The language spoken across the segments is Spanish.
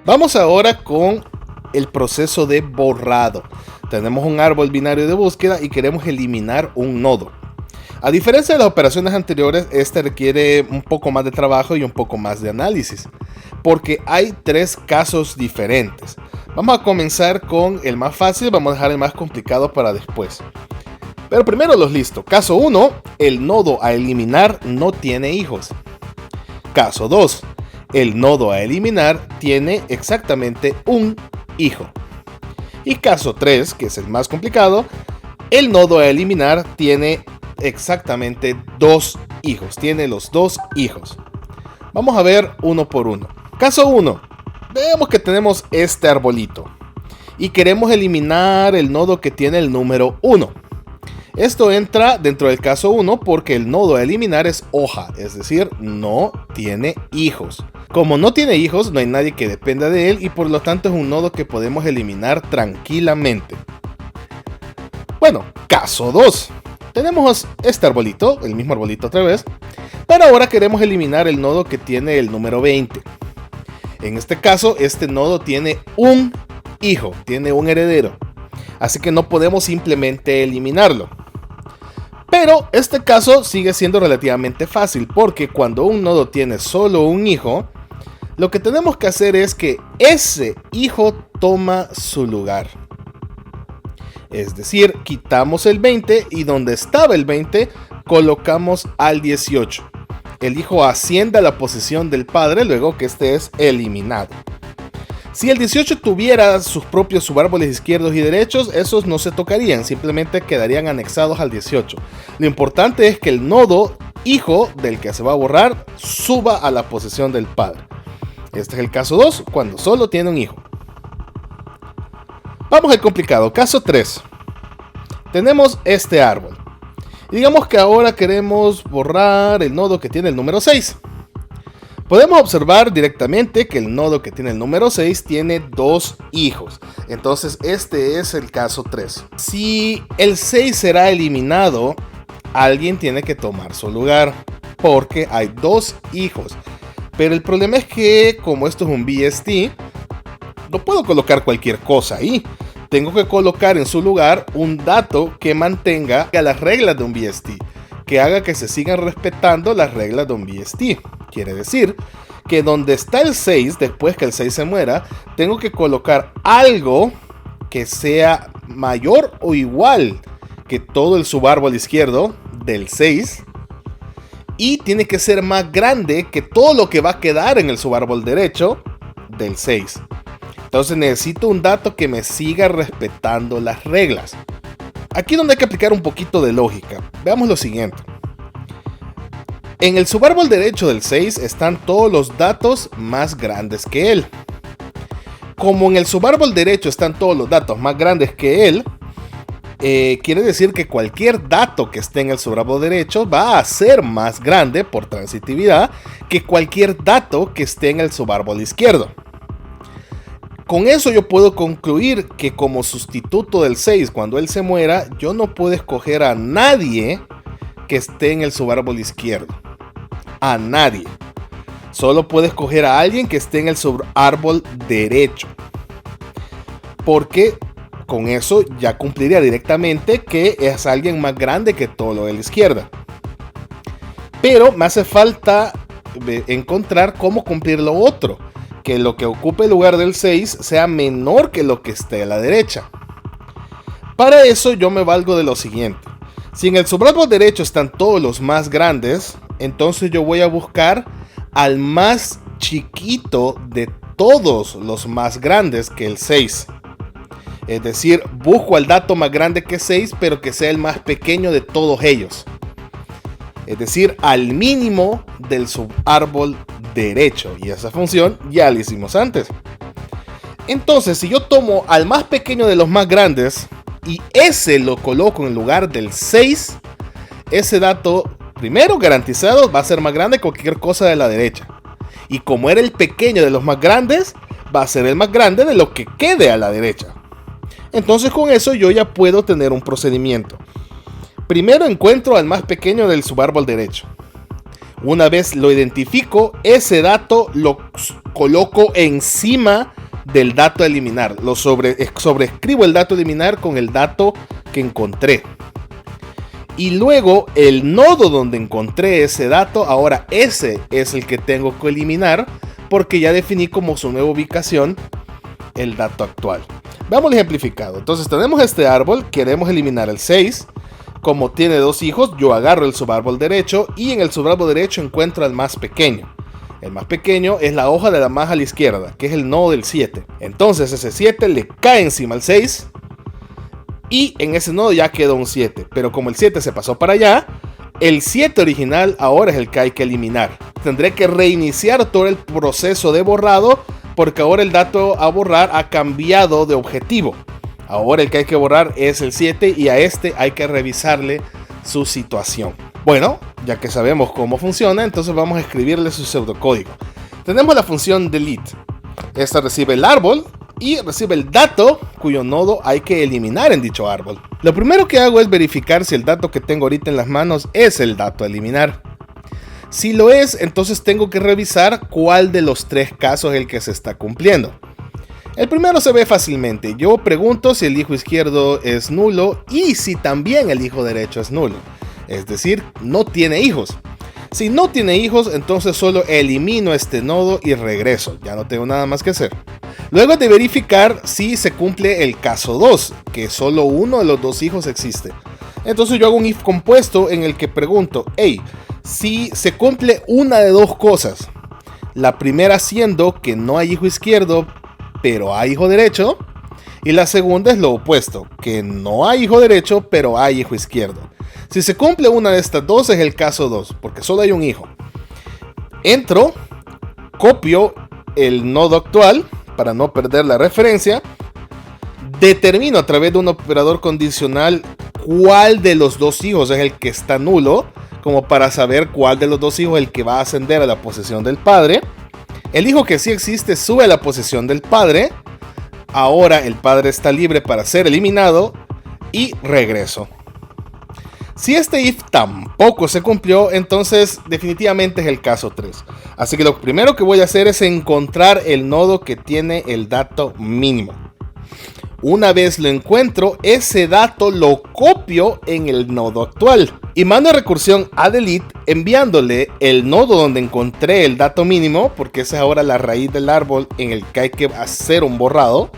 Vamos ahora con el proceso de borrado. Tenemos un árbol binario de búsqueda y queremos eliminar un nodo. A diferencia de las operaciones anteriores, este requiere un poco más de trabajo y un poco más de análisis, porque hay tres casos diferentes. Vamos a comenzar con el más fácil, vamos a dejar el más complicado para después. Pero primero los listo. Caso 1, el nodo a eliminar no tiene hijos. Caso 2, el nodo a eliminar tiene exactamente un hijo. Y caso 3, que es el más complicado, el nodo a eliminar tiene exactamente dos hijos. Tiene los dos hijos. Vamos a ver uno por uno. Caso 1. Veamos que tenemos este arbolito. Y queremos eliminar el nodo que tiene el número 1. Esto entra dentro del caso 1 porque el nodo a eliminar es hoja. Es decir, no tiene hijos. Como no tiene hijos, no hay nadie que dependa de él y por lo tanto es un nodo que podemos eliminar tranquilamente. Bueno, caso 2. Tenemos este arbolito, el mismo arbolito otra vez, pero ahora queremos eliminar el nodo que tiene el número 20. En este caso, este nodo tiene un hijo, tiene un heredero, así que no podemos simplemente eliminarlo. Pero este caso sigue siendo relativamente fácil, porque cuando un nodo tiene solo un hijo, lo que tenemos que hacer es que ese hijo toma su lugar. Es decir, quitamos el 20 y donde estaba el 20 colocamos al 18. El hijo asciende a la posición del padre luego que este es eliminado. Si el 18 tuviera sus propios subárboles izquierdos y derechos, esos no se tocarían, simplemente quedarían anexados al 18. Lo importante es que el nodo hijo del que se va a borrar suba a la posición del padre. Este es el caso 2, cuando solo tiene un hijo. Vamos al complicado, caso 3. Tenemos este árbol. Y digamos que ahora queremos borrar el nodo que tiene el número 6. Podemos observar directamente que el nodo que tiene el número 6 tiene dos hijos. Entonces este es el caso 3. Si el 6 será eliminado, alguien tiene que tomar su lugar, porque hay dos hijos. Pero el problema es que como esto es un BST, no puedo colocar cualquier cosa ahí. Tengo que colocar en su lugar un dato que mantenga las reglas de un BST, que haga que se sigan respetando las reglas de un BST. Quiere decir que donde está el 6, después que el 6 se muera, tengo que colocar algo que sea mayor o igual que todo el subárbol izquierdo del 6. Y tiene que ser más grande que todo lo que va a quedar en el subárbol derecho del 6. Entonces necesito un dato que me siga respetando las reglas. Aquí es donde hay que aplicar un poquito de lógica. Veamos lo siguiente. En el subárbol derecho del 6 están todos los datos más grandes que él. Como en el subárbol derecho están todos los datos más grandes que él, quiere decir que cualquier dato que esté en el subárbol derecho va a ser más grande por transitividad que cualquier dato que esté en el subárbol izquierdo. Con eso yo puedo concluir que como sustituto del 6, cuando él se muera, yo no puedo escoger a nadie que esté en el subárbol izquierdo. A nadie. Solo puedo escoger a alguien que esté en el subárbol derecho. Porque con eso ya cumpliría directamente que es alguien más grande que todo lo de la izquierda. Pero me hace falta encontrar cómo cumplir lo otro. Que lo que ocupe el lugar del 6 sea menor que lo que esté a la derecha. Para eso yo me valgo de lo siguiente. Si en el subárbol derecho están todos los más grandes, entonces yo voy a buscar al más chiquito de todos los más grandes que el 6. Es decir, busco al dato más grande que 6, pero que sea el más pequeño de todos ellos. Es decir, al mínimo del subárbol derecho. Y esa función ya la hicimos antes. Entonces, si yo tomo al más pequeño de los más grandes y ese lo coloco en lugar del 6, ese dato, primero garantizado, va a ser más grande que cualquier cosa de la derecha. Y como era el pequeño de los más grandes, va a ser el más grande de lo que quede a la derecha. Entonces con eso yo ya puedo tener un procedimiento. Primero encuentro al más pequeño del subárbol derecho. Una vez lo identifico, ese dato lo coloco encima del dato a eliminar. Sobreescribo el dato a eliminar con el dato que encontré. Y luego el nodo donde encontré ese dato, ahora ese es el que tengo que eliminar porque ya definí como su nueva ubicación el dato actual. Veamos el ejemplificado. Entonces tenemos este árbol, queremos eliminar el 6. Como tiene 2 hijos, yo agarro el subárbol derecho y en el subárbol derecho encuentro al más pequeño. El más pequeño es la hoja de la más a la izquierda, que es el nodo del 7. Entonces ese 7 le cae encima al 6 y en ese nodo ya quedó un 7. Pero como el 7 se pasó para allá, el 7 original ahora es el que hay que eliminar. Tendré que reiniciar todo el proceso de borrado porque ahora el dato a borrar ha cambiado de objetivo. Ahora el que hay que borrar es el 7 y a este hay que revisarle su situación. Bueno, ya que sabemos cómo funciona, entonces vamos a escribirle su pseudocódigo. Tenemos la función delete. Esta recibe el árbol y recibe el dato cuyo nodo hay que eliminar en dicho árbol. Lo primero que hago es verificar si el dato que tengo ahorita en las manos es el dato a eliminar. Si lo es, entonces tengo que revisar cuál de los 3 casos es el que se está cumpliendo. El primero se ve fácilmente. Yo pregunto si el hijo izquierdo es nulo y si también el hijo derecho es nulo. Es decir, no tiene hijos. Si no tiene hijos, entonces solo elimino este nodo y regreso. Ya no tengo nada más que hacer. Luego de verificar si se cumple el caso 2, que solo uno de los 2 hijos existe. Entonces yo hago un if compuesto en el que pregunto, hey, si se cumple una de 2 cosas. La primera siendo que no hay hijo izquierdo, pero hay hijo derecho. Y la segunda es lo opuesto, que no hay hijo derecho, pero hay hijo izquierdo. Si se cumple una de estas 2 es el caso 2, porque solo hay un hijo. Entro, copio el nodo actual para no perder la referencia. Determino a través de un operador condicional cuál de los 2 hijos es el que está nulo, como para saber cuál de los 2 hijos es el que va a ascender a la posesión del padre. El hijo que sí existe sube a la posesión del padre. Ahora el padre está libre para ser eliminado y regreso. Si este if tampoco se cumplió, entonces definitivamente es el caso 3. Así que lo primero que voy a hacer es encontrar el nodo que tiene el dato mínimo. Una vez lo encuentro, ese dato lo copio en el nodo actual y mando recursión a delete enviándole el nodo donde encontré el dato mínimo, porque esa es ahora la raíz del árbol en el que hay que hacer un borrado,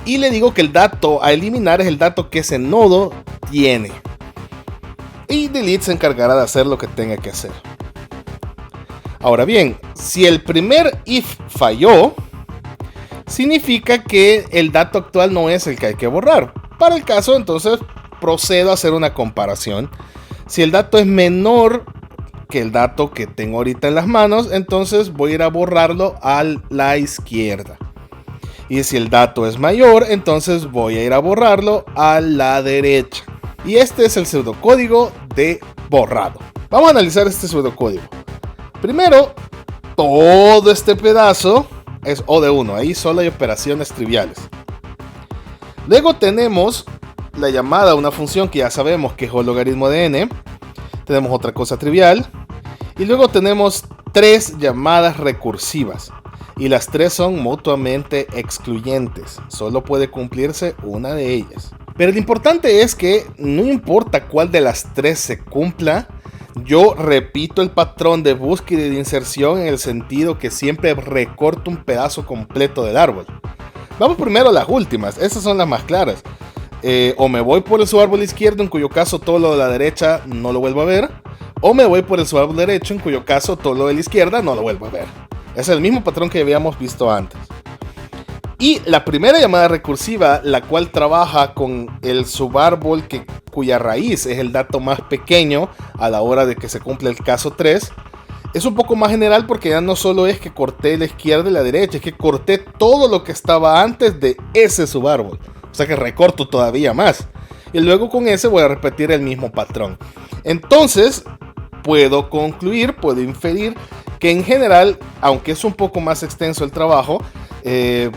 y le digo que el dato a eliminar es el dato que ese nodo tiene. Y delete se encargará de hacer lo que tenga que hacer. Ahora bien, si el primer if falló, significa que el dato actual no es el que hay que borrar. Para el caso, entonces procedo a hacer una comparación. Si el dato es menor que el dato que tengo ahorita en las manos, entonces voy a ir a borrarlo a la izquierda. Y si el dato es mayor, entonces voy a ir a borrarlo a la derecha. Y este es el pseudocódigo de borrado. Vamos a analizar este pseudocódigo. Primero, todo este pedazo es O de 1, ahí solo hay operaciones triviales. Luego tenemos la llamada a una función que ya sabemos que es O logaritmo de n. Tenemos otra cosa trivial. Y luego tenemos 3 llamadas recursivas. Y las 3 son mutuamente excluyentes. Solo puede cumplirse una de ellas. Pero lo importante es que no importa cuál de las 3 se cumpla, yo repito el patrón de búsqueda y de inserción en el sentido que siempre recorto un pedazo completo del árbol. Vamos primero a las últimas, esas son las más claras. O me voy por el subárbol izquierdo, en cuyo caso todo lo de la derecha no lo vuelvo a ver. O me voy por el subárbol derecho, en cuyo caso todo lo de la izquierda no lo vuelvo a ver. Es el mismo patrón que habíamos visto antes. Y la primera llamada recursiva, la cual trabaja con el subárbol cuya raíz es el dato más pequeño a la hora de que se cumple el caso 3, es un poco más general porque ya no solo es que corté la izquierda y la derecha, es que corté todo lo que estaba antes de ese subárbol. O sea que recorto todavía más. Y luego con ese voy a repetir el mismo patrón. Entonces puedo concluir, puedo inferir que en general, aunque es un poco más extenso el trabajo,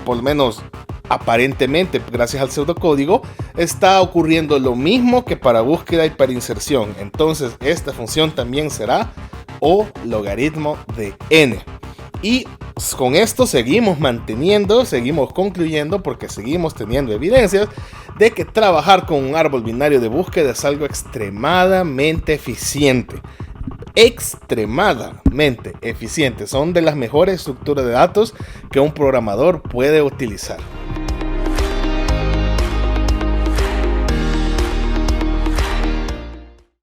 por lo menos aparentemente gracias al pseudocódigo, está ocurriendo lo mismo que para búsqueda y para inserción. Entonces esta función también será o logaritmo de n. Y con esto seguimos concluyendo, porque seguimos teniendo evidencias de que trabajar con un árbol binario de búsqueda es algo extremadamente eficiente. Son de las mejores estructuras de datos que un programador puede utilizar.